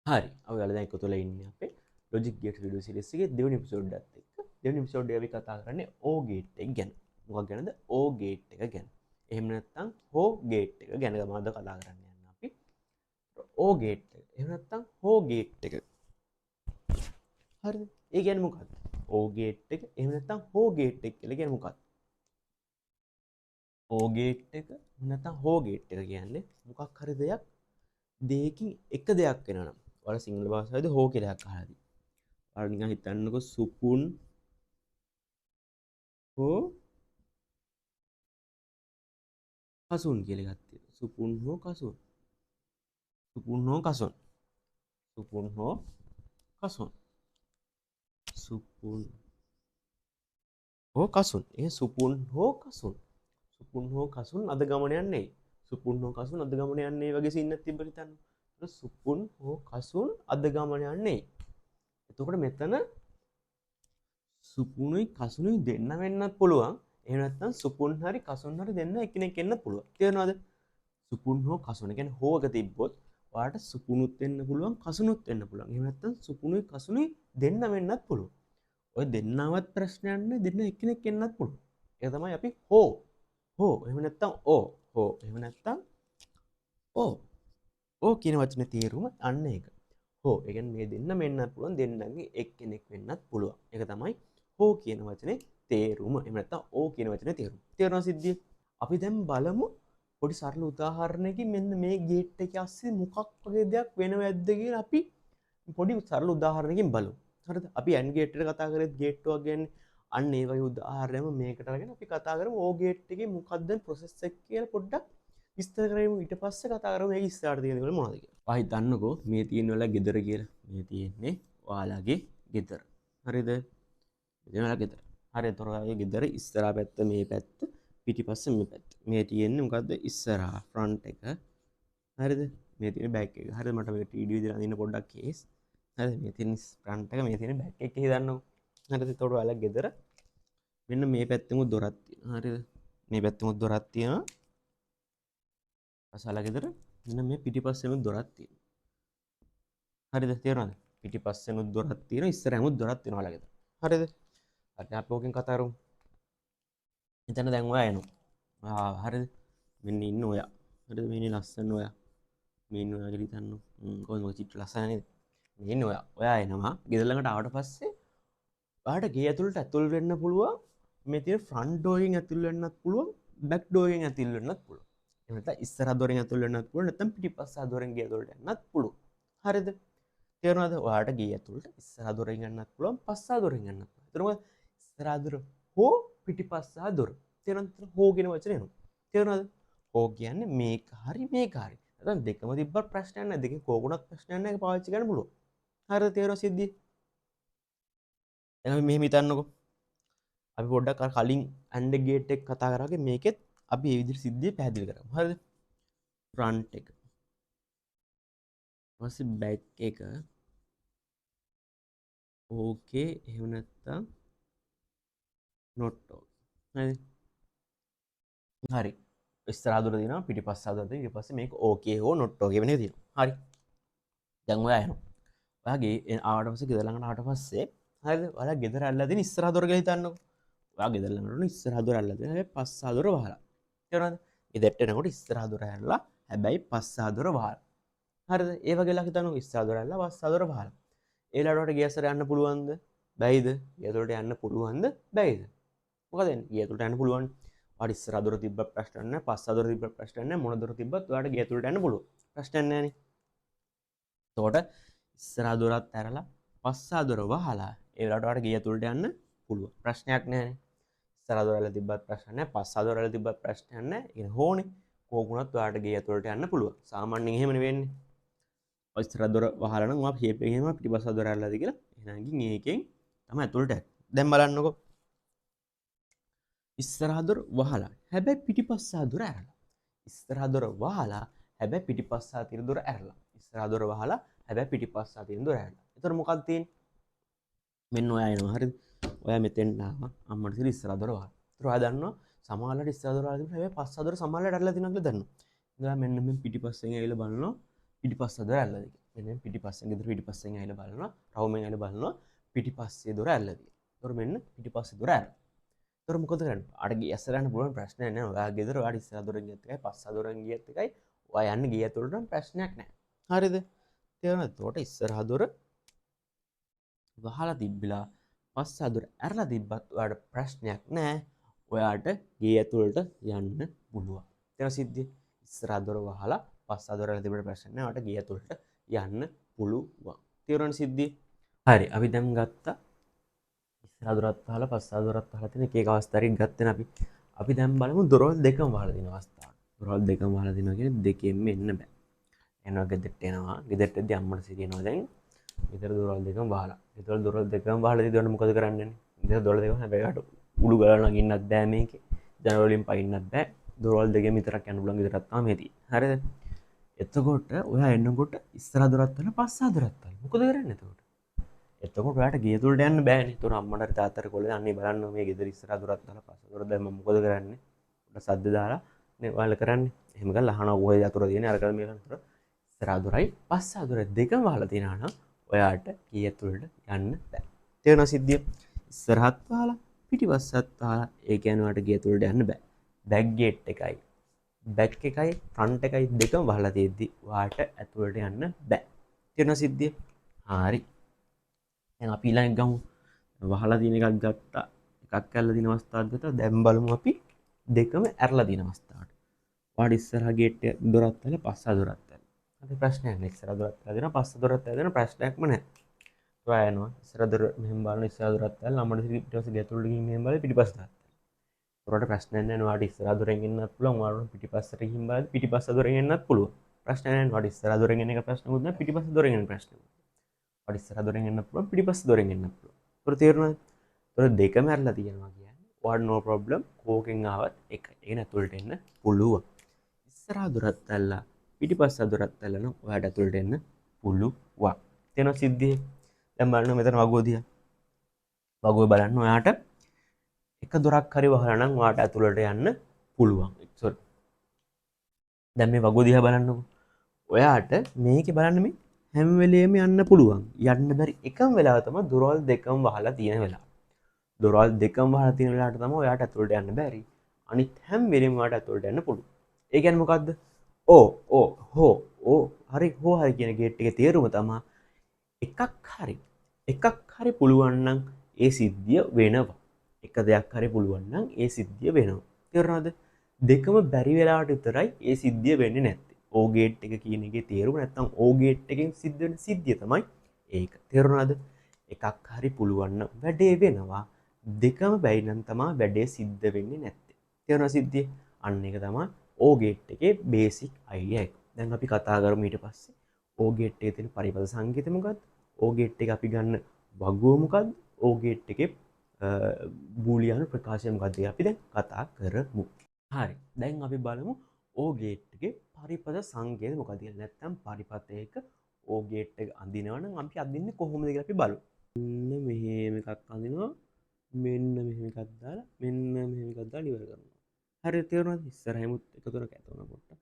හරි. අපි ඔයාලා දැන් එකතු වෙලා ඉන්නේ අපේ logic gate video series එකේ දෙවෙනි එපිසෝඩ් එකත් එක්ක. දෙවෙනි එපිසෝඩ් එකේ අපි කතා කරන්නේ O gate එක ගැන. මොකක් ගැනද? O gate එක ගැන. එහෙම නැත්නම් Ho gate එක ගැන තමයි අද කතා කරන්න යන්නේ අපි. O gate එක. එහෙම නැත්නම් Ho gate එක. හරිද? ඒ කියන්නේ මොකක්ද? O gate එක. එහෙම නැත්නම් Ho gate එක කියලා කියන්නේ මොකක්ද? O gate එක නැත්නම් Ho gate එක කියන්නේ මොකක් හරි දෙයක් දෙයකින් එක දෙයක් වෙනවා නම්. ඔයාලා සිංහල භාෂාවේදී හෝ කියලා එකක් අහලා තියෙනවා. ඔයාලා නිකන් හිතන්නකෝ සුපුන් හෝ කසුන් කියලා එකක් තියෙනවා. සුපුන් හෝ කසුන්. සුපුන් හෝ කසුන්. සුපුන් හෝ කසුන්. සුපුන් හෝ කසුන්. ඒ සුපුන් හෝ කසුන්. සුපුන් හෝ කසුන් අද ගමන යන්නේ. සුපුන් හෝ කසුන් අද ගමන යන්නේ වගේ සින්නක් තිබ්බ හිතන්න. සුපුන් හෝ කසුන් අද ගමන යන්නේ. එතකොට මෙතන සුපුනුයි කසුනුයි දෙන්න වෙන්නත් පුළුවන්. එහෙම නැත්නම් සුපුන් හරි කසුන් හරි දෙන්න එකිනෙක එන්න පුළුවන්. තේරෙනවද? සුපුන් හෝ කසුන. කියන්නේ හෝ එක තිබ්බොත් ඔයාලට සුපුනුත් වෙන්න පුළුවන් කසුනුත් වෙන්න පුළුවන්. එහෙම නැත්නම් සුපුනුයි කසුනුයි දෙන්න වෙන්නත් පුළුවන්. ඔය දෙන්නවත් ප්‍රශ්නයක් නැහැ. දෙන්න එකිනෙක එන්නත් පුළුවන්. ඒක තමයි අපි හෝ. හෝ එහෙම නැත්නම් ඕ. හෝ එහෙම නැත්නම් ඕ. ඕ කියන වචනේ තේරුම අන්න ඒක. හෝ ඒ කියන්නේ මේ දෙන්න වෙන්නත් පුළුවන්. දෙන්නගේ එක්කෙනෙක් වෙන්නත් පුළුවන්. ඒක තමයි හෝ කියන වචනේ තේරුම. එහෙම නැත්නම් ඕ කියන වචනේ තේරුම. තේරෙනවද සිද්ධිය? අපි දැන් බලමු පොඩි සරල උදාහරණයකින් මෙන්න මේ ගේට් එකේ ASCII මොකක් වගේ දෙයක් වෙනවද කියලා අපි පොඩි සරල උදාහරණයකින් බලමු. හරිද? අපි AND ගේට් එකට කතා කරේත් ගේට් එකක් ගැන. අන්න ඒ වගේ උදාහරණයක් මේකට අරගෙන අපි කතා කරමු ඕ ගේට් එකේ මොකක්ද ප්‍රොසෙස් එක කියලා පොඩ්ඩක් විස්තර කරමු. ඊට පස්සේ කතා කරමු මේක ඉස්සරහට තියෙන දේවල් මොනවද කියලා. ආයි දන්නකෝ මේ තියෙන වල ගෙදර කියලා. මේ තියෙන්නේ ඔයාලගේ ගෙදර. හරිද? මෙතන ගෙදර. හරි එතකොට ඔයාලගේ ගෙදර ඉස්සරහා පැත්ත මේ පැත්ත පිටිපස්ස මේ පැත්ත. මේ තියෙන්නේ මොකද්ද? ඉස්සරහා ෆ්‍රන්ට් එක. හරිද? මේ තියෙන බෑක් එක. හරිද? මට මේ ටීඩී විදිහට අඳින්න පොඩ්ඩක් කේස්. හරිද? මේ තියෙන ෆ්‍රන්ට් එක, මේ තියෙන බෑක් එක කියලා දන්නකෝ. හරිද? එතකොට ඔයාලගේ ගෙදර මෙන්න මේ පැත්තෙමුත් දොරක් තියෙනවා. හරිද? මේ පැත්තෙමුත් දොරක් තියෙනවා. අසලා ගෙදර මෙන්න මේ පිටිපස්සෙමුත් දොරක් තියෙනවා. හරිද? තේරුණාද? පිටිපස්සෙමුත් දොරක් තියෙනවා, ඉස්සරහමුත් දොරක් තියෙනවා ඔයාලා ගෙදර. හරිද? හරි අපි ඕකෙන් කතා කරමු. එතන දැන් ඔයා එනවා. හරිද? මෙන්න ඉන්න ඔයා. හරිද? මේ ඉන්නේ ලස්සන ඔයා. මේ ඉන්න ඔයා කියලා හිතන්න. කොහොමද ඔය චිත්‍ර ලස්සන නේද? මේ ඉන්න ඔයා. ඔයා එනවා. ගෙදර ළඟට ආවට පස්සේ ඔයාට ගේ ඇතුළට ඇතුල් වෙන්න පුළුවන්. මේ තියෙන ෆ්‍රන්ට් ඩෝර් එකෙන් ඇතුල් වෙන්නත් පුළුවන්. බැක් ඩෝර් එකෙන් ඇතුල් වෙන්නත් පුළුවන්. එහෙම නැත්නම් ඉස්සරහ දොරෙන් ඇතුල් වෙන්නත් පුළුවන්. නැත්නම් පිටිපස්ස දොරෙන් ගේ ඇතුළට යන්නත් පුළුවන්. හරිද? තේරුණාද? ඔයාට ගේ ඇතුළට ඉස්සරහ දොරෙන් යන්නත් පුළුවන්. පස්ස දොරෙන් යන්නත් පුළුවන්. එතකොට ඉස්සරහ දොර හෝ පිටිපස්ස දොර. තේරුණාද? හෝ කියන වචනේ එනවා. තේරුණාද? හෝ කියන්නේ මේක හරි මේක හරි. නැත්නම් දෙකම තිබ්බත් ප්‍රශ්නයක් නැහැ. දෙකෙන් කෝකුණක් ප්‍රශ්නයක් නැහැ. ඒක පාවිච්චි කරන්න පුළුවන්. හරිද? තේරුණා සිද්ධිය? දැන් අපි මෙහෙම හිතන්නකෝ. අපි පොඩ්ඩක් අර කලින් ඇන්ඩ් ගේට් එක කතා කරා වගේ මේකෙත් අපි මේ විදිහට සිද්ධිය පැහැදිලි කරමු. හරිද? ෆ්‍රන්ට් එක. ඊපස්සේ බෑක් එක. ඕකේ එහෙම නැත්නම් not okay. හරිද? හරි. ඉස්සරහ දොර දිනවා පිටිපස්ස දොර දිනවා. ඊට පස්සේ මේක ඕකේ හෝ not okay වෙන එක තියෙනවා. හරි. දැන් ඔයා එනවා. ඔයාගේ ආවට පස්සේ ගෙදර ළඟට ආවට පස්සේ හරිද? ඔයාලා ගෙදර ඇල්ලලා දෙන ඉස්සරහ දොර කියලා හිතන්නකෝ. ඔයා ගෙදර ළඟට ඉස්සරහ දොර ඇල්ලලා දෙන හැබැයි පස්සා දොර වහලා. තේරුණාද? ගෙදරට එනකොට ඉස්සරහ දොර ඇල්ලලා හැබැයි පස්සා දොර වහලා. හරිද? ඒ වගේ ලා හිතන්නකෝ ඉස්සරහ දොර ඇල්ලලා පස්සා දොර වහලා. ඒ ලාඩුවට ගේ ඇසර යන්න පුළුවන්ද? බැයිද? ගේ ඇතුළට යන්න පුළුවන්ද? බැයිද? මොකද වෙන්නේ? ගේ ඇතුළට යන්න පුළුවන්. ඔයාට ඉස්සරහ දොර තිබ්බ ප්‍රශ්නයක් නැහැ. පස්සා දොර තිබ්බ ප්‍රශ්නයක් නැහැ. මොන දොර තිබ්බත් ඔයාට ගේ ඇතුළට යන්න පුළුවන්. ප්‍රශ්නයක් නැහැ නේ. එතකොට ඉස්සරහ දොරත් ඇරලා පස්සා දොර වහලා ඒ වෙලාවට ඔයාලට ගේ ඇතුළට යන්න පුළුවන්. ප්‍රශ්නයක් නැහැනේ. ඉස්සරහ දොර ඇරලා තිබ්බත් ප්‍රශ්නයක් නැහැ. පස්සා දොර ඇරලා තිබ්බත් ප්‍රශ්නයක් නැහැ. ඒ කියන්නේ හෝනේ. කෝකුණත් ඔයාලට ගේ ඇතුළට යන්න පුළුවන්. සාමාන්‍යයෙන් එහෙමනේ වෙන්නේ. ඔය ඉස්සරහ දොර වහලා නම් ඔයා ෂේප් එකෙන් එනවා පිටිපස්ස දොර ඇරලාද කියලා. එහෙනම් ගින් ඒකෙන් තමයි ඇතුළට යන්නේ. දැන් බලන්නකෝ. ඉස්සරහ දොර වහලා හැබැයි පිටිපස්ස දොර ඇරලා. ඉස්සරහ දොර වහලා හැබැයි පිටිපස්ස තියෙන දොර ඇරලා. ඉස්සරහ දොර වහලා හැබැයි පිටිපස්ස තියෙන දොර ඇරලා. එතකොට මොකක්ද තියෙන්නේ? මෙන්න ඔයා එනවා හරිද? ඔයා මෙතෙන් ආවා අම්මට කියලා ඉස්සරහ දොර වහලා. ඒතර ඔයා දන්නවා සමහරවිට ඉස්සරහ දොර වහලා තිබුණා හැබැයි පස්ස දොර සමහරවිට ඇරලා තියෙනවා කියලා දන්නවා. ඉතින් මෙන්න මේ පිටිපස්සෙන් ඇවිල්ලා බලනවා පිටිපස්ස දොර ඇරලාද කියලා. මෙන්න පිටිපස්සෙන් ගෙදර පිටිපස්සෙන් ඇවිල්ලා බලනවා. රවුමෙන් ඇවිල්ලා බලනවා පිටිපස්සේ දොර ඇරලා තියෙනවා. ඒතර මෙන්න පිටිපස්සේ දොර ඇරලා. ඒතර මොකද කරන්නේ? අර ගේ ඇස්සලා යන්න පුළුවන් ප්‍රශ්නයක් නෑ. ඔයා ගෙදර ඔයාට ඉස්සරහ දොරෙන් ගියත් එකයි පස්සා දොරෙන් ගියත් එකයි. ඔයා යන්නේ ගේ ඇතුළට නම් ප්‍රශ්නයක් නෑ. හරිද? තේරුණාද? එතකොට ඉස්සරහ දොර වහලා තිබ්බලා පස්සා දොර ඇරලා තිබ්බත් ඔයාට ප්‍රශ්නයක් නෑ. ඔයාට ගේ ඇතුළට යන්න පුළුවන්. තේරුණා සිද්ධිය? ඉස්සරහ දොර වහලා පස්සා දොර ඇරලා තිබ්බට ප්‍රශ්නයක් නෑ. ඔයාට ගේ ඇතුළට යන්න පුළුවන්. තේරුණාද සිද්ධිය? හරි. අපි දැන් ගත්තා ඉස්සරහ දොරත් වහලා පස්සා දොරත් වහලා තියෙන එක එක අවස්ථාවකින් ගත්තනේ අපි. අපි දැන් බලමු දොරවල් දෙකම වහලා තියෙන අවස්ථාව. දොරවල් දෙකම වහලා තියෙනවා කියන්නේ දෙකෙන්ම එන්න බෑ. එනවා ගෙදරට එනවා. ගෙදරට එද්දි අම්මට සිරියනවා දැන්. ගෙදර දොරවල් දෙකම වහලා. ගෙදර දොරවල් දෙකම වහලා තියෙද්දි මොකද කරන්නේ? ගෙදර දොරවල් දෙකම හැබැයි උඩු ගලන නගින්නත් බෑ මේකේ. ජනල වලින් පයින්නත් බෑ. දොරවල් දෙකෙන් විතරක් යන්න පුළුවන් ගෙදරත් තමයි තියෙන්නේ. හරිද? එතකොට ඔයා එන්නකොට ඉස්සරහ දොරත් වහලා පස්සා දොරත් වහලා. මොකද කරන්නේ එතකොට? එතකොට ඔයාට ගේ තුලට යන්න බෑනේ. ඒතර අම්මට තාත්තට කොල්ලේ අන්නේ බලන්න මේ ගෙදර ඉස්සරහ දොරත් දාලා පස්ස දොර දැම්ම මොකද කරන්නේ? උඩ සද්ද දාලා නේ ඔයාලා කරන්නේ. එහෙම කරලා අහනවා කොහෙද යතුරු තියෙන්නේ අර කල මේ කරනකොට ඉස්සරහ දොරයි පස්ස දොර දෙකම වහලා තියනවා නම් ඔයාට ගේ තුලට යන්න බෑ. තේරෙනවද සිද්ධිය? ඉස්සරහත් වහලා පිටිපස්සත් වහලා ඒ කියන්නේ ඔයාට ගේ තුලට යන්න බෑ. බෑක් ගේට් එකයි බෑක් එකයි ෆ්‍රන්ට් එකයි දෙකම වහලා තියෙද්දි ඔයාට ඇතුළට යන්න බෑ. තේරෙනවද සිද්ධිය? හරි. දැන් අපි ඊළඟ ගමු වහලා තියෙන එකක් ගත්තා එකක් ඇරලා දින අවස්ථාවක් ගත්තා දැන් බලමු අපි දෙකම ඇරලා දින අවස්ථාවට ඔයාට ඉස්සරහා ගේට් එක දොරත් ඇරලා පස්සා දොරත් ඇරලා හරි ප්‍රශ්නයක් නෑ ඉස්සරහා දොරත් ඇරලා දෙනවා පස්සා දොරත් ඇරලා දෙනවා ප්‍රශ්නයක්ම නෑ ඔයා යනවා ඉස්සරහා දොර මෙහෙම බලන ඉස්සරහා දොරත් ඇරලා ළමඩ ඊට පස්සේ ගැතුළට ගිහින් මෙහෙම බලලා පිටිපස්සට දාන්න ඔයාලට ප්‍රශ්නයක් නෑ ඔයාට ඉස්සරහා දොරෙන් එන්නත් පුළුවන් ඔයාලට පිටිපස්සට ගිහින් බලලා පිටිපස්ස දොරෙන් එන්නත් පුළුවන් ප්‍රශ්නයක් නෑ ඔයාට ඉස්සරහා දොරෙන් එන එක ප්‍රශ්නකුත් නෑ පිටිපස්ස දොරෙන් එන ප්‍රශ්නකුත් ඔයාට ඉස්සරහ දොරෙන් එන්න පුළුවන් පිටිපස්ස දොරෙන් එන්න පුළුවන්. ඒතර තේරුණාද? ඒතර දෙකම ඇරලා තියෙනවා කියන්නේ ඔයාට no problem කෝකෙන් ආවත් එකයි. ඒක ඇතුළට එන්න පුළුවන්. ඉස්සරහ දොරත් ඇරලා පිටිපස්ස දොරත් ඇරලා නම් ඔයාට ඇතුළට එන්න පුළුවන්. තේරෙනවද සිද්ධිය? දැන් බලන්න මෙතන වගුව දිහා. වගුව බලන්න ඔයාට එක දොරක් හරි වහලා නම් ඔයාට ඇතුළට යන්න පුළුවන්. sorry. දැන් මේ වගුව දිහා බලන්නකෝ. ඔයාට මේකේ බලන්න මේ හැම වෙලේම යන්න පුළුවන්. යන්න බැරි එකම වෙලාව තමයි දොරවල් දෙකම වහලා තියෙන වෙලාව. දොරවල් දෙකම වහලා තියෙන වෙලාවට තමයි ඔයාට ඇතුළට යන්න බැරි. අනිත් හැම වෙලේම ඔයාට ඇතුළට යන්න පුළුවන්. ඒ කියන්නේ මොකද්ද? හෝ හරි හෝ හරි කියන ගේට් එකේ තේරුම තමයි එකක් හරි පුළුවන් නම් ඒ සිද්ධිය වෙනවා. එක දෙයක් හරි පුළුවන් නම් ඒ සිද්ධිය වෙනවා. තේරුණාද? දෙකම බැරි වෙලාවට විතරයි ඒ සිද්ධිය වෙන්නේ නැත්තේ. ඕ ගේට් එක කියන එකේ තේරුම නැත්තම් ඕ ගේට් එකෙන් සිද්ධ වෙන සිද්ධිය තමයි ඒක. තේරුණාද? එකක් හරි පුළුවන් නම් වැඩේ වෙනවා. දෙකම බැරි නම් තමයි වැඩේ සිද්ධ වෙන්නේ නැත්තේ. තේරුණා සිද්ධිය? අන්න ඒක තමයි ඕ ගේට් එකේ බේසික් අයිඩියා එක. දැන් අපි කතා කරමු ඊට පස්සේ ඕ ගේට් එකේ තියෙන පරිපද සංකේතය මොකක්ද? ඕ ගේට් එක අපි ගන්න වගුව මොකක්ද? ඕ ගේට් එකේ බූලියානු ප්‍රකාශය මොකක්ද කියලා අපි දැන් කතා කරමු. හරි. දැන් අපි බලමු ඕ ගේට් එකේ පරිපද සංකේත මොකක්ද කියලා. නැත්නම් පරිපතයක ඕ ගේට් එක අඳිනවා නම් අපි අඳින්නේ කොහොමද කියලා අපි බලමු. මෙන්න මෙහෙම එකක් අඳිනවා. මෙන්න මෙහෙම එකක් දාලා මෙන්න මෙහෙම එකක් දාලා ඉවර කරනවා. හරියට තේරුණාද? ඉස්සරහෙමුත් එක තුනක් ඇතුණා පොට්ට.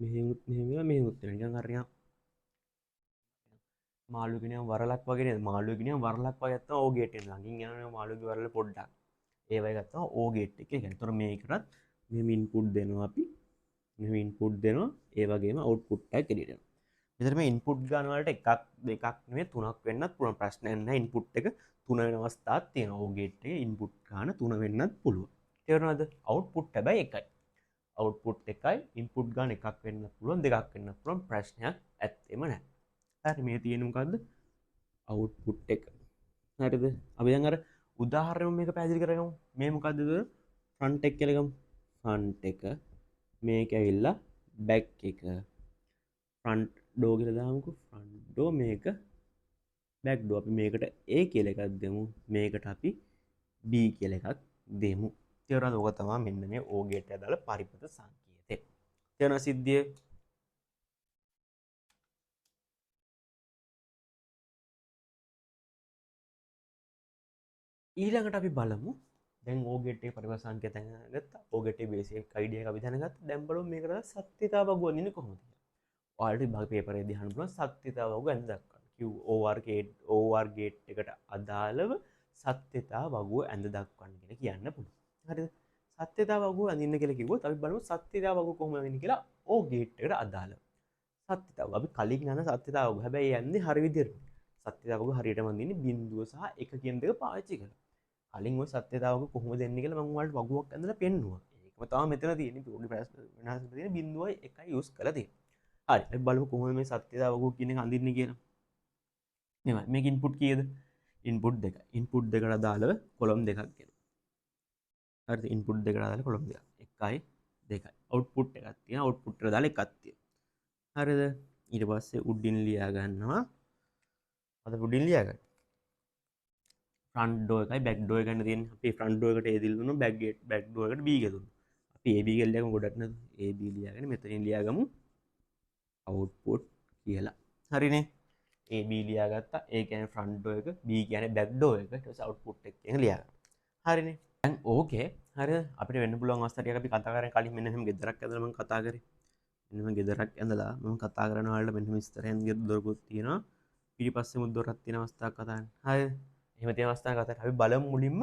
මෙහෙමුත් මෙහෙමුත් නිකන් හරියට මාළුවෙක් නිකන් වරලක් වගේ නේද? මාළුවෙක් නිකන් වරලක් වගේ නැත්තම් ඕ ගේට් එක ළඟින් යනවා මාළුවෙක්ගේ වරල පොඩ්ඩක්. ඒ වගේ ගත්තා ඕ ගේට් එක කියන්නේ. ඒතර මේකටත් මෙහෙම ඉන්පුට් දෙනවා අපි. මෙහෙම ඉන්පුට් දෙනවා. ඒ වගේම අවුට්පුට් එකක් එළියට එනවා. මෙතන මේ ඉන්පුට් ගන්න වලට එකක් දෙකක් නෙමෙයි තුනක් වෙන්නත් පුළුවන්. ප්‍රශ්නයක් නැහැ. ඉන්පුට් එක 3 වෙන අවස්ථාවක් තියෙනවා. ඕ ගේට් එකේ ඉන්පුට් ගන්න 3 වෙන්නත් පුළුවන්. තේරුණාද? අවුට්පුට් හැබැයි එකයි. අවුට්පුට් එකයි ඉන්පුට් ගන්න එකක් වෙන්නත් පුළුවන් දෙකක් වෙන්නත් පුළුවන්. ප්‍රශ්නයක් ඇත්තෙම නැහැ. හරි මේ තියෙන්නේ මොකද්ද? අවුට්පුට් එක. හරිද? අපි දැන් අර උදාහරණයක් මේක පැහැදිලි කරගමු. මේ මොකද්ද? ෆ්‍රන්ට් එක කියලා ගමු. ෆ්‍රන්ට් එක මේක ඇවිල්ලා බැක් එක ෆ්‍රන්ට් ඩෝ කියලා දාමුකෝ ෆ්‍රන්ට් ඩෝ මේක බැක් ඩෝ අපි මේකට A කියලා එකක් දෙමු මේකට අපි B කියලා එකක් දෙමු තේරුණාද ඕක තමයි මෙන්න මේ O ගේට් එක දාලා පරිපත සංකේතය තේරුණා සිද්ධිය ඊළඟට අපි බලමු දැන් O ගේට් එකේ පරිපත සංකේතය ගත්තා O ගේට් එකේ බේසික් අයිඩියා එක අපි දැනගත්තා දැන් බලමු මේකට සත්‍යතාව වගුව අඳින්නේ කොහොමද ඔයාලට භාග පේපරේදී අහන්න පුළුවන් සත්‍යතාව වගු ඇඳ දක්වන්න. OR ගේට් එකට අදාළව සත්‍යතාව වගුව ඇඳ දක්වන්න කියලා කියන්න පුළුවන්. හරිද? සත්‍යතාව වගුව අඳින්න කියලා කිව්වොත් අපි බලමු සත්‍යතාව වගුව කොහොමද අඳින්නේ කියලා O ගේට් එකට අදාළව. සත්‍යතාව අපි කලින් යන සත්‍යතාව වගුව. හැබැයි යන්නේ හරි විදිහට. සත්‍යතාව වගුව හරියටම අඳින්නේ බිංදුව සහ එක කියන දෙක පාවිච්චි කරලා. කලින් ඔය සත්‍යතාව වගුව කොහොමද දෙන්නේ කියලා මම ඔයාලට වගුවක් ඇඳලා පෙන්නුවා. ඒකම තමයි මෙතන තියෙන්නේ. පොඩි වෙනස් තියෙන බිංදුවයි එකයි යූස් කරලා තියෙන්නේ. හරි අපි බලමු කොහොමද මේ සත්‍යතාව වගුව කියන එක අඳින්නේ කියලා. මෙහෙමයි. මේක ඉන්පුට් කීයද? ඉන්පුට් දෙක. ඉන්පුට් දෙකට අදාළව කොලම් දෙකක් ගෙනවා. හරිද? ඉන්පුට් දෙකට අදාළව කොලම් දෙකක්. 1යි 2යි. අවුට්පුට් එකක් තියෙනවා. අවුට්පුට් එකට දාලා එකක් තියෙනවා. හරිද? ඊට පස්සේ උඩින් ලියා ගන්නවා. අද උඩින් ලියා ගන්න. ෆ්‍රන්ට් ඩෝ එකයි බැක් ඩෝ එකයි තියෙන්නේ. අපි ෆ්‍රන්ට් ඩෝ එකට A දිල් දුන්නා. බැක් ඩෝ එකට B එක දුන්නා. අපි AB කියලා ලියගමු ගොඩක් නේද? AB ලියාගෙන මෙතනින් ලියාගමු අවුට්පුට් කියලා. හරිනේ? AB ලියාගත්තා. A කියන්නේ ෆ්‍රන්ට් ඩෝ එක, B කියන්නේ බැක් ඩෝ එක. ඊට පස්සේ අවුට්පුට් එක කියන ලියාගන්න. හරිනේ? දැන් ඕකේ. හරිද? අපිට වෙන්න පුළුවන් අවස්ථා ටිකක් අපි කතා කරගෙන කලින් මෙන්න මෙහෙම ගෙදරක් ඇඳලා මම කතා කරේ. මෙන්න මම ගෙදරක් ඇඳලා මම කතා කරන වලට මෙන්න මේ ඉස්තරෙන් දොරකුත් තියෙනවා. පිටිපස්සේ මුත් දොරක් තියෙන අවස්ථාවක් කතා කරන්න. හරිද? එහෙම තියෙන අවස්ථාවක් කතා කරලා අපි බලමු මුලින්ම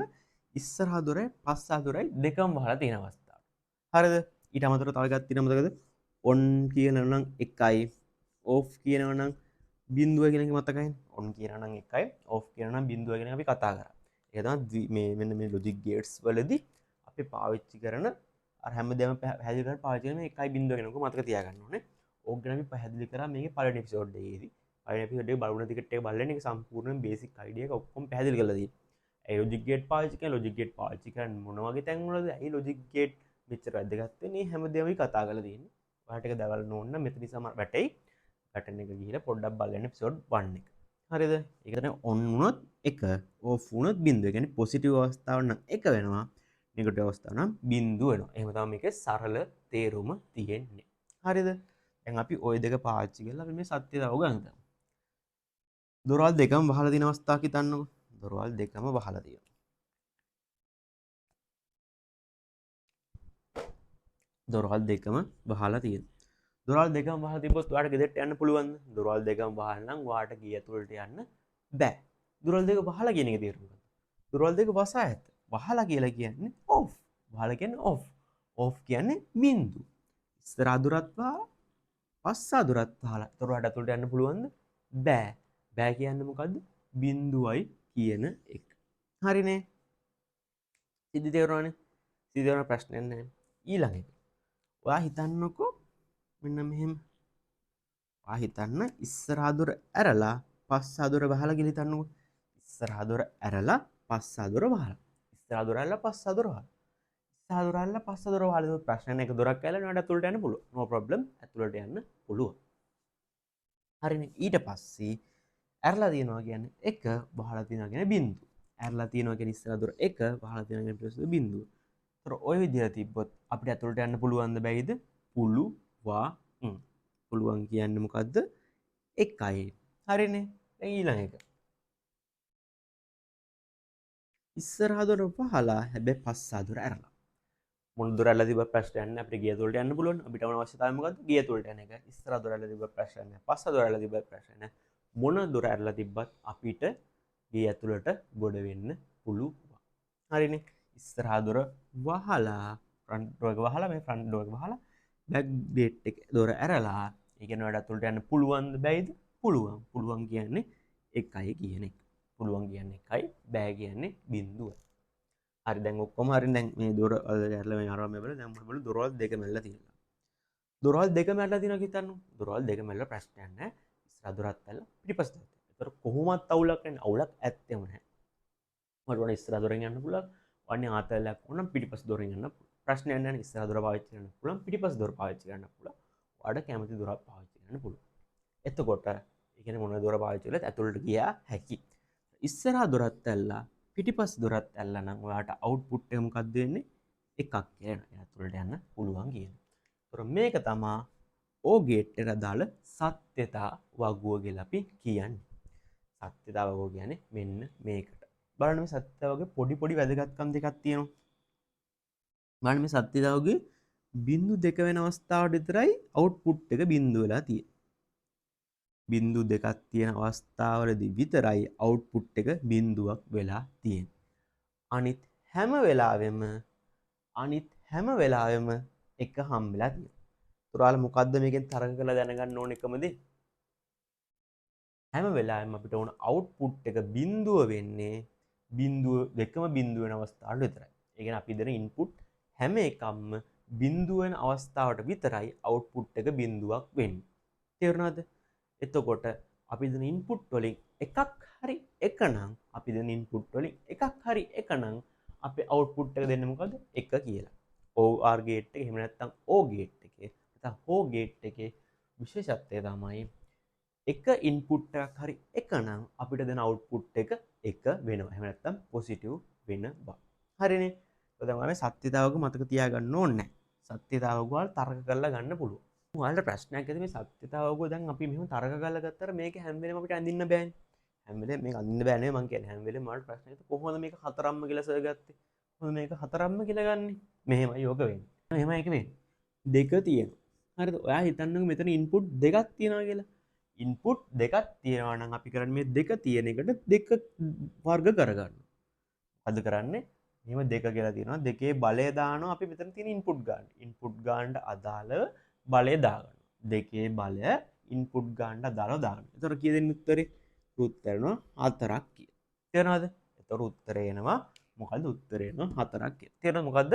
ඉස්සරහා දොරයි පස්සා දොරයි දෙකම වහලා තියෙන අවස්ථාව. හරිද? ඊට අමතරව තව එකක් තියෙනවා මොකද? on කියනවා නම් 1යි off කියනවා නම් 0 කියන එක මතකයිනේ. on කියනවා නම් 1යි off කියනවා නම් 0 කියන එක අපි කතා කරා. ඒක තමයි මේ මෙන්න මේ logic gates වලදී අපි පාවිච්චි කරන අර හැමදේම පැහැදිලි කරලා පාවිච්චි කරන මේ 1යි 0 කියන එක මතක තියාගන්න ඕනේ. ඕක ගැන අපි පැහැදිලි කරා මේකේ පළවෙනි එපිසෝඩ් එකේදී. පළවෙනි එපිසෝඩ් එක බලුණ ටිකට් එක බලන්න ඒක සම්පූර්ණ බේසික් අයිඩියා එක ඔක්කොම පැහැදිලි කරලා තියෙනවා. ඒ logic gate පාවිච්චි කරන logic gate පාවිච්චි කරන්නේ මොන වගේ තැන් වලද? ඒ logic gate මෙච්චර වැදගත් වෙන්නේ හැමදේම අපි කතා කරලා තියෙන්නේ. ඔයාලට ඒක දවල්න ඕන නම් මෙතන සමහර වැටෙයි. බටන් එක ගිහලා පොඩ්ඩක් බලන්න එපිසෝඩ් 1 එක. හරිද? ඒක තමයි on වුණොත් 1 off වුණොත් 0. ඒ කියන්නේ පොසිටිව් අවස්ථාව නම් 1 වෙනවා. නෙගටිව් අවස්ථාව නම් 0 වෙනවා. එහෙම තමයි මේකේ සරල තේරුම තියෙන්නේ. හරිද? දැන් අපි ওই දෙක පාවිච්චි කරලා අපි මේ සත්‍යතාව ගන්නවා. දොරවල් දෙකම වහලා තියෙන අවස්ථාවක් හිතන්නකෝ. දොරවල් දෙකම වහලා තියෙනවා. දොරවල් දෙකම වහලා තියෙනවා. දොරවල් දෙකම වහලා තිබ්බොත් ඔයාලට ගෙදරට යන්න පුළුවන්ද? දොරවල් දෙකම වහලා නම් ඔයාලට ගේ ඇතුළට යන්න බෑ. දොරවල් දෙක වහලා කියන එක තේරුම් ගන්න. දොරවල් දෙක වසා ඇත. වහලා කියලා කියන්නේ off. වහලා කියන්නේ off. off කියන්නේ බින්දු. ඉස්සරහා දොරත් වහලා පස්සා දොරත් වහලා. දොරවල් ඇතුළට යන්න පුළුවන්ද? බෑ. බෑ කියන්නේ මොකද්ද? බින්දුවයි කියන එක. හරිනේ. සිද්ධි තේරුණානේ. සිද්ධි තේරුණ ප්‍රශ්නයක් නැහැ. ඊළඟ එක. ඔයා හිතන්නකෝ මෙන්න මෙහෙම. ඔයා හිතන්න ඉස්සරහා දොර ඇරලා පස්සා දොර වහලා කියලා හිතන්නකෝ. ඉස්සරහා දොර ඇරලා පස්සා දොර වහලා. ඉස්සරහා දොර ඇරලා පස්සා දොර වහලා. ඉස්සරහා දොර ඇරලා පස්සා දොර වහලා. ඒක ප්‍රශ්න නැහැ. එක දොරක් ඇරලා නේද ඇතුළට යන්න පුළුවන්. no problem. ඇතුළට යන්න පුළුවන්. හරිනේ. ඊට පස්සේ ඇරලා තියනවා කියන්නේ 1 වහලා තියනවා කියන්නේ බිංදු. ඇරලා තියනවා කියන්නේ ඉස්සරහා දොර 1 වහලා තියනවා කියන්නේ ඊට පස්සේ බිංදුව. ඒතර ওই විදිහට තිබ්බොත් අපිට ඇතුළට යන්න පුළුවන්ද බැයිද? පුළුවන්. පුළුවන් කියන්නේ මොකද්ද? 1යි. හරිනේ. දැන් ඊළඟ එක. ඉස්සරහා දොර වහලා හැබැයි පස්සා දොර ඇරලා. මොන දොර ඇරලා තිබ්බ ප්‍රශ්නයක් නැහැ. අපිට ගේ ඇතුළට යන්න පුළුවන්. අපිට ඕන අවශ්‍යතාවය මොකද්ද? ගේ ඇතුළට යන එක. ඉස්සරහා දොර ඇරලා තිබ්බ ප්‍රශ්නයක් නැහැ. පස්සා දොර ඇරලා තිබ්බ ප්‍රශ්නයක් නැහැ. මොන දොර ඇරලා තිබ්බත් අපිට ගේ ඇතුළට ගොඩ වෙන්න පුළුවන්. හරිනේ. ඉස්සරහා දොර වහලා ෆ්‍රන්ට් ඩෝර් එක වහලා මේ ෆ්‍රන්ට් ඩෝර් එක වහලා බැක් ගේට් එක දොර ඇරලා ඒ කියන්නේ ඔයාලට ඇතුළට යන්න පුළුවන්ද බැයිද? පුළුවන්. පුළුවන් කියන්නේ 1යි කියන එක. පුළුවන් කියන්නේ 1යි, බෑ කියන්නේ 0යි. හරි දැන් ඔක්කොම හරි දැන් මේ දොර ඇරලා මේ අරම මේ බලලා දැන් මම බලු දොරවල් දෙක මැල්ලලා තියෙනවා. දොරවල් දෙක මැල්ලලා තියෙනවා හිතන්න. දොරවල් දෙක මැල්ලලා ප්‍රශ්නයක් නැහැ. ඉස්සරහ දොරත් ඇරලා පිටිපස්ස දොරත්. ඒතර කොහොමවත් අවුලක් නැහැ. අවුලක් ඇත්තෙම නැහැ. මට ඕන ඉස්සරහ දොරෙන් යන්න පුළුවන්. වන්නේ ආතලයක් ඕනම් පිටිපස්ස දොරෙන් යන්න ප්‍රශ්නයක් නැහැ. ඉස්සරහ දොර පාවිච්චි කරන්න පුළුවන්. පිටිපස්ස දොර පාවිච්චි කරන්න පුළුවන්. ඔයාලට කැමති දොරක් පාවිච්චි කරන්න පුළුවන්. එතකොට ඒ කියන්නේ මොන දොර පාවිච්චි කළත් ඇතුළට ගියා හැකි. ඉස්සරහා දොරත් ඇල්ලා පිටිපස්ස දොරත් ඇල්ලා නම් ඔයාලට අවුට්පුට් එක මොකක්ද වෙන්නේ? එකක් කියලා ඇතුළට යන්න පුළුවන් කියන. ඒතර මේක තමයි O ගේට් එකට අදාළ සත්‍යතා වගුව කියලා අපි කියන්නේ. සත්‍යතා වගුව කියන්නේ මෙන්න මේකට. බලන්න මේ සත්‍යතා වගේ පොඩි වැදගත්කම් දෙකක් තියෙනවා. බලන්න මේ සත්‍යතා වගේ බිංදු දෙක වෙන අවස්ථාවට විතරයි අවුට්පුට් එක බිංදු වෙලා තියෙන්නේ. බිංදු දෙකක් තියෙන අවස්ථාවලදී විතරයි අවුට්පුට් එක බිංදුවක් වෙලා තියෙන්නේ. අනිත් හැම වෙලාවෙම එක හම්බෙලා තියෙනවා. ඒතර ඔයාලා මොකද්ද මේකෙන් තරඟ කරලා දැනගන්න ඕන එකම දේ? හැම වෙලාවෙම අපිට ඕන අවුට්පුට් එක බිංදුව වෙන්නේ බිංදුව දෙකම බිංදුව වෙන අවස්ථාවට විතරයි. ඒ කියන්නේ අපි දෙන ඉන්පුට් හැම එකක්ම බිංදුව වෙන අවස්ථාවට විතරයි අවුට්පුට් එක බිංදුවක් වෙන්නේ. තේරුණාද? එතකොට අපි දෙන ඉන්පුට් වලින් එකක් හරි එක නම් අපි දෙන ඉන්පුට් වලින් එකක් හරි එක නම් අපේ අවුට්පුට් එක දෙන්නේ මොකද්ද? 1 කියලා. OR ගේට් එක එහෙම නැත්නම් O ගේට් එකේ නැත්නම් HO ගේට් එකේ විශේෂත්වය තමයි එක ඉන්පුට් එකක් හරි එක නම් අපිට දෙන අවුට්පුට් එක 1 වෙනවා. එහෙම නැත්නම් පොසිටිව් වෙනවා. හරිනේ. දැන් ඔයාලා සත්‍යතාවක මතක තියාගන්න ඕනේ නැහැ. සත්‍යතාවක ඔයාලා තර්ක කරලා ගන්න පුළුවන්. ඔයාලට ප්‍රශ්නයක් ඇති මේ සත්‍යතාවක දැන් අපි මෙහෙම තර්ක කරලා ගත්තාම මේක හැම වෙලේම අපිට අඳින්න බෑනේ. හැම වෙලේම මේක අඳින්න බෑ නෙවෙයි මං කියන්නේ. හැම වෙලේම ඔයාලට ප්‍රශ්නයක් ඇති කොහොමද මේක හතරම්ම කියලා සර් ගත්තේ? කොහොමද මේක හතරම්ම කියලා ගන්නෙ? මෙහෙමයි යෝග වෙන්නේ. මෙහෙමයි ඒක වෙන්නේ. දෙක තියෙනවා. හරිද? ඔයා හිතන්නකෝ මෙතන ඉන්පුට් දෙකක් තියෙනවා කියලා. ඉන්පුට් දෙකක් තියෙනවා නම් අපි කරන්නේ මේ දෙක තියෙන එකට දෙක වර්ග කරගන්නවා. අද කරන්නේ මෙහෙම දෙක කියලා තියෙනවා. දෙකේ බලය දානවා අපි මෙතන තියෙන ඉන්පුට් ගන්න. ඉන්පුට් ගන්නට අදාළව බලය දාගන්නවා. දෙකේ බලය ඉන්පුට් ගන්නට අදාළව දාගන්නවා. ඒතර කීය දෙන්නේ උත්තරේ? උත්තරේ එනවා 4ක් කියලා. තේරෙනවද? ඒතර උත්තරේ එනවා මොකද්ද? උත්තරේ එනවා 4ක් කියලා. තේරෙනවද මොකද්ද?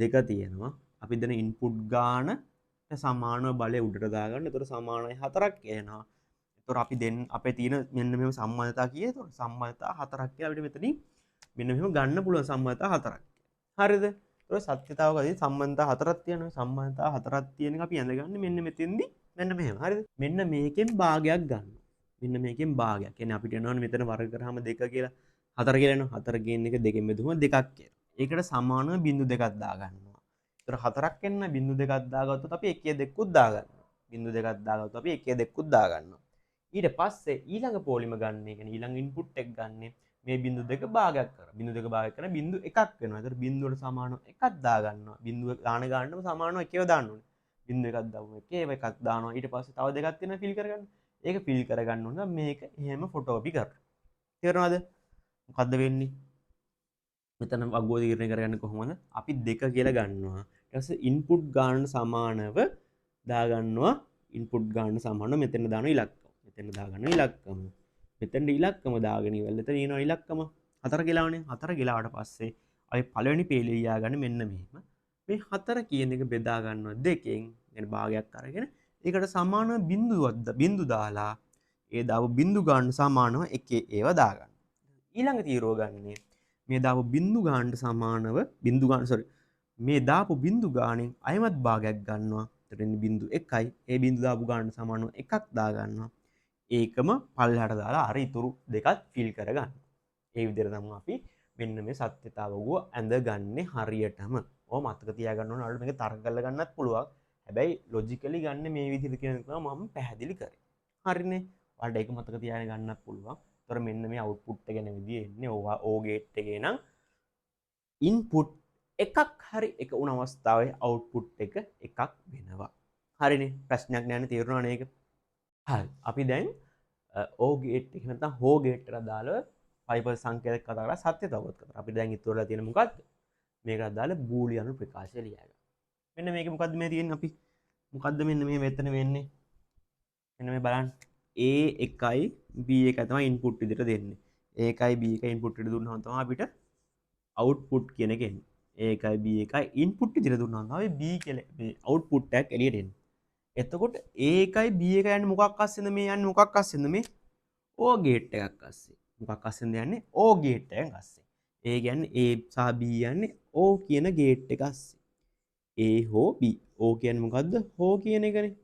දෙක තියෙනවා. අපි දෙන ඉන්පුට් ගානට සමානව බලය උඩට දාගන්න. ඒතර සමානයි 4ක් එනවා. ඒතර අපි දෙන්න අපේ තියෙන මෙන්න මෙහෙම සම්බන්ධතා කීයද? ඒතර සම්බන්ධතා 4ක් කියලා අපිට මෙතනින් මෙන්න මෙහෙම ගන්න පුළුවන් සම්බන්ධතා 4ක්. හරිද? ඒතර සත්‍යතාවකදී සම්බන්ධතා 4ක් තියෙනවා. සම්බන්ධතා 4ක් තියෙන එක අපි ඇඳගන්නේ මෙන්න මෙතෙන්දී මෙන්න මෙහෙම. හරිද? මෙන්න මේකෙන් භාගයක් ගන්නවා. මෙන්න මේකෙන් භාගයක්. කියන්නේ අපිට එනවනේ මෙතන වර්ග කරාම 2 කියලා 4 කියලා එනවා. 4 ගේන එක දෙකෙන් බෙදුවම 2ක් කියලා. ඒකට සමානව බිංදු දෙකක් දාගන්නවා. ඒතර 4ක් එන්න බිංදු දෙකක් දාගත්තොත් අපි 1 2කුත් දාගන්නවා. බිංදු දෙකක් දාගත්තොත් අපි 1 2කුත් දාගන්නවා. ඊට පස්සේ ඊළඟ පොලිම ගන්න එක ඊළඟ ඉන්පුට් එක ගන්න මේ බිංදු දෙක භාගයක් කරා. බිංදු දෙක භාගයක් කරන බිංදු එකක් වෙනවා. ඒතර බිංදුවට සමානව එකක් දාගන්නවා. බිංදුව දාන ගන්නම සමානව එකව දාන්න ඕනේ. බිංදු එකක් දාමු එකක් දානවා. ඊට පස්සේ තව දෙකක් තියෙනවා ෆිල් කරගන්න. ඒක ෆිල් කරගන්න ඕන මේක එහෙම ෆොටෝකොපි කරලා. තේරෙනවද? මොකද්ද වෙන්නේ? මෙතන වගුව තීරණය කරගන්න කොහොමද? අපි දෙක කියලා ගන්නවා. ඊට පස්සේ ඉන්පුට් ගන්න සමානව දාගන්නවා. ඉන්පුට් ගන්න සමානව මෙතන දාන ඉලක්කම. මෙතන දාගන්න ඉලක්කම. මෙතෙන්ට ඉලක්කම දාගෙන ඉවරලා එතන එනවා ඉලක්කම 4 ගලාවනේ. 4 ගලාවට පස්සේ අපි පළවෙනි පේලිය ලියාගන්න මෙන්න මෙහෙම. මේ 4 කියන එක බෙදා ගන්නවා දෙකෙන්. يعني භාගයක් අරගෙන ඒකට සමාන බිංදු දාලා ඒ දාපු බිංදු ගන්න සමානව එකේ ඒව දාගන්න. ඊළඟ තීරුව ගන්නේ මේ දාපු බිංදු ගන්නට සමානව මේ දාපු බිංදු ගානෙන් අයමත් භාගයක් ගන්නවා. එතන බිංදු 1යි. ඒ බිංදු දාපු ගන්නට සමානව එකක් දාගන්නවා. ඒකම පල්ලෙහාට දාලා අර ඉතුරු දෙකත් ෆිල් කරගන්න. ඒ විදිහට තමයි අපි මෙන්න මේ සත්‍යතාවව ඇඳගන්නේ හරියටම. ඔය මතක තියාගන්න ඕන. ඔයාලට මේක තර්ක කරලා ගන්නත් පුළුවන්. හැබැයි ලොජිකලි ගන්න මේ විදිහට කියන එක මම පැහැදිලි කරේ. හරිනේ. ඔයාලට ඒක මතක තියාගෙන ගන්නත් පුළුවන්. ඒතර මෙන්න මේ අවුට්පුට් එක ගැන විදිය එන්නේ O ගේට් එකේ නම් ඉන්පුට් එකක් හරි එක උන අවස්ථාවේ අවුට්පුට් එක එකක් වෙනවා. හරිනේ. ප්‍රශ්නයක් නෑනේ තේරුණානේ ඒක. හරි. අපි දැන් O ගේට් එක නැත්නම් HO ගේට් එකට දාලා පයිපර් සංකේතයක් කතා කරලා සත්‍යතාවත් කතා. අපි දැන් ඉතුරු වෙලා තියෙන මොකක්ද? මේකට දාලා බූලියන් ප්‍රකාශය ලියා ගන්න. මෙන්න මේක මොකද්ද මේ තියෙන්නේ අපි? මොකද්ද මෙන්න මේ මෙතන වෙන්නේ? මෙන්න මේ බලන්න. A එකයි B එකයි තමයි ඉන්පුට් විදිහට දෙන්නේ. A එකයි B එකයි ඉන්පුට් විදිහට දුන්නාම තමයි අපිට අවුට්පුට් කියන එක එන්නේ. A එකයි B එකයි ඉන්පුට් විදිහට දුන්නාම තමයි B කියලා මේ අවුට්පුට් එකක් එළියට එන්නේ. එතකොට A එකයි B එක යන්නේ මොකක් අස්සෙන්ද මේ යන්නේ මොකක් අස්සෙන්ද මේ O ගේට් එකක් අස්සේ. මොකක් අස්සෙන්ද යන්නේ O ගේට් එකෙන් අස්සේ. ඒ කියන්නේ A සහ B යන්නේ O කියන ගේට් එක අස්සේ. A හෝ B. O කියන්නේ මොකද්ද? හෝ කියන එකනේ.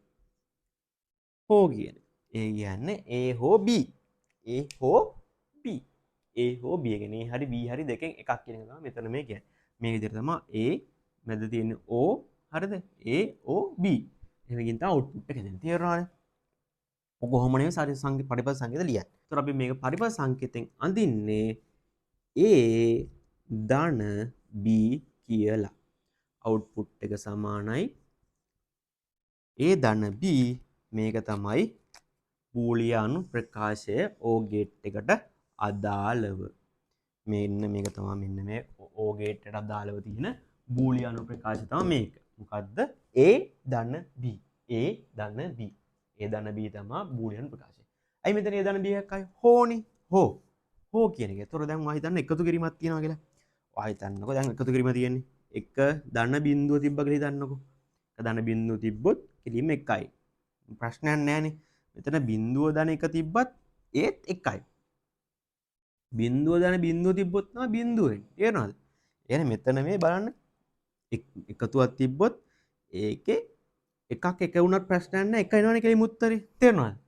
හෝ කියන්නේ. ඒ කියන්නේ A හෝ B. A හෝ B. A හෝ B කියන්නේ හරි B හරි දෙකෙන් එකක් කියන එක තමයි මෙතන මේ කියන්නේ. මේ විදිහට තමයි A මැද තියෙන O හරිද? A O B. එහෙමකින් තමයි අවුට්පුට් එක දෙන්නේ. තේරුණානේ? ඔක කොහොම නෙවෙයි පරිපථ සංකේත ලියන්නේ. ඒතර අපි මේක පරිපථ සංකේතෙන් අඳින්නේ A ධන B කියලා. අවුට්පුට් එක සමානයි A ධන B මේක තමයි බූලියානු ප්‍රකාශය ඕ ගේට් එකට අදාළව. මෙන්න මේක තමයි මෙන්න මේ ඕ ගේට් එකට අදාළව තියෙන බූලියානු ප්‍රකාශය තමයි මේක. මොකද්ද? A ධන B. A ධන B. A ධන B තමයි බූලියානු ප්‍රකාශය. අයි මෙතන A ධන B එකයි හෝනේ. හෝ. හෝ කියන එක. ඒතොර දැන් ඔයා හිතන්න එකතු කිරීමක් තියෙනවා කියලා. ඔයා හිතන්නකෝ දැන් එකතු කිරීම තියෙන්නේ. එක ධන බිඳුව තිබ්බ කියලා හිතන්නකෝ. එක ධන බිඳුව තිබ්බොත් කිරීම එකයි. ප්‍රශ්නයක් නැහැනේ. මෙතන බිඳුව ධන එක තිබ්බත් ඒත් එකයි. බිඳුව ධන බිඳුව තිබ්බොත් තමයි බිඳුව වෙන්නේ. තේරෙනවද? එහෙනම් මෙතන මේ බලන්න එකතුවක් තිබ්බොත් ඒකේ එකක් එක වුණත් ප්‍රශ්නයක් නැහැ. එක එනවනේ කෙලිම උත්තරේ. තේරෙනවද?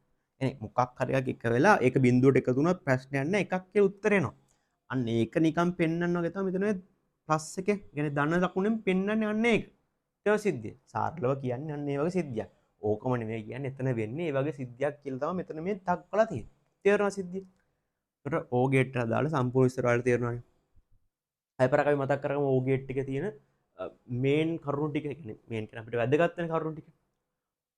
එහෙනම් මොකක් හරි එකක් එක වෙලා ඒක බිඳුවට එකතු වුණත් ප්‍රශ්නයක් නැහැ. එකක් කියලා උත්තර එනවා. අන්න ඒක නිකන් පෙන්වන්න වගේ තමයි මෙතන මේ ප්ලස් එකේ කියන්නේ ධන ලකුණෙන් පෙන්වන්නේ අන්න ඒක. ඒක සිද්ධිය. සාරලව කියන්නේ අන්න ඒ වගේ සිද්ධියක්. ඕකම නෙමෙයි කියන්නේ එතන වෙන්නේ ඒ වගේ සිද්ධියක් කියලා තමයි මෙතන මේ දක්වලා තියෙන්නේ. තේරෙනවද සිද්ධිය? ඒකට ඕ ගේට් එකට දාලා සම්පූර්ණ විස්තර වලට තේරෙනවනේ. අයපරක් අපි මතක් කරගමු ඕ ගේට් එකේ තියෙන මේන් කරුණු ටික කියන්නේ මේන් කියන අපිට වැදගත් වෙන කරුණු ටික.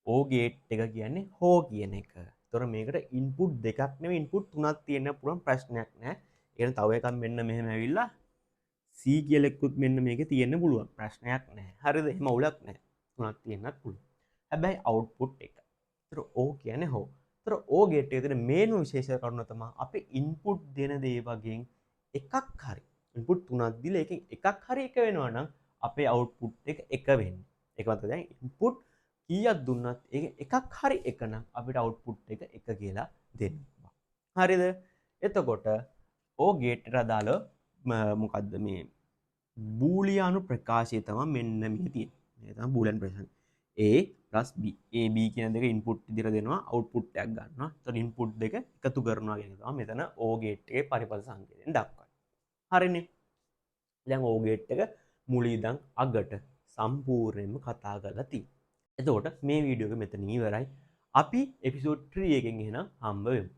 ඕ ගේට් එක කියන්නේ හෝ කියන එක. ඒතොර මේකට ඉන්පුට් දෙකක් නෙවෙයි ඉන්පුට් තුනක් තියෙන්න පුළුවන් ප්‍රශ්නයක් නෑ. ඒ තව එකක් මෙන්න මෙහෙම ඇවිල්ලා C කියලා එක්කුත් මෙන්න මේකේ තියෙන්න පුළුවන්. ප්‍රශ්නයක් නෑ. හරිද? එහෙම අවුලක් නෑ. තුනක් තියෙන්නත් පුළුවන්. හැබැයි අවුට්පුට් එක. ඒතොර ඕ කියන්නේ හෝ. ඒතොර ඕ ගේට් එකේ තියෙන මේන් විශේෂ කරුණ තමයි අපි ඉන්පුට් දෙන දේ වගේ එකක් හරි ඉන්පුට් තුනක් දීලා එකෙන් එකක් හරි එක වෙනවා නම් අපේ අවුට්පුට් එක එක වෙන්නේ. ඒක මත දැන් ඉන්පුට් කීයක් දුන්නත් ඒක එකක් හරි එක නම් අපිට අවුට්පුට් එක එක කියලා දෙනවා. හරිද? එතකොට ඕ ගේට් එකට අදාළ මොකද්ද මේ බූලියානු ප්‍රකාශය තමයි මෙන්න මේ තියෙන්නේ. මේ තමයි බූලියන් ප්‍රකාශය. A + B. A B කියන දෙක ඉන්පුට් විදිහට දෙනවා අවුට්පුට් එකක් ගන්නවා. එතකොට ඉන්පුට් දෙක එකතු කරනවා කියන එක තමයි මෙතන ඕ ගේට් එකේ පරිපථ සංකේතයෙන් දක්වන්නේ. හරිනේ. දැන් ඕ ගේට් එක මුලින් ඉඳන් අගට සම්පූර්ණයෙන්ම කතා කරලා තියෙනවා. එතකොට මේ වීඩියෝ එක මෙතනින් ඉවරයි. අපි එපිසෝඩ් 3 එකෙන් එහෙනම් හම්බ වෙමු.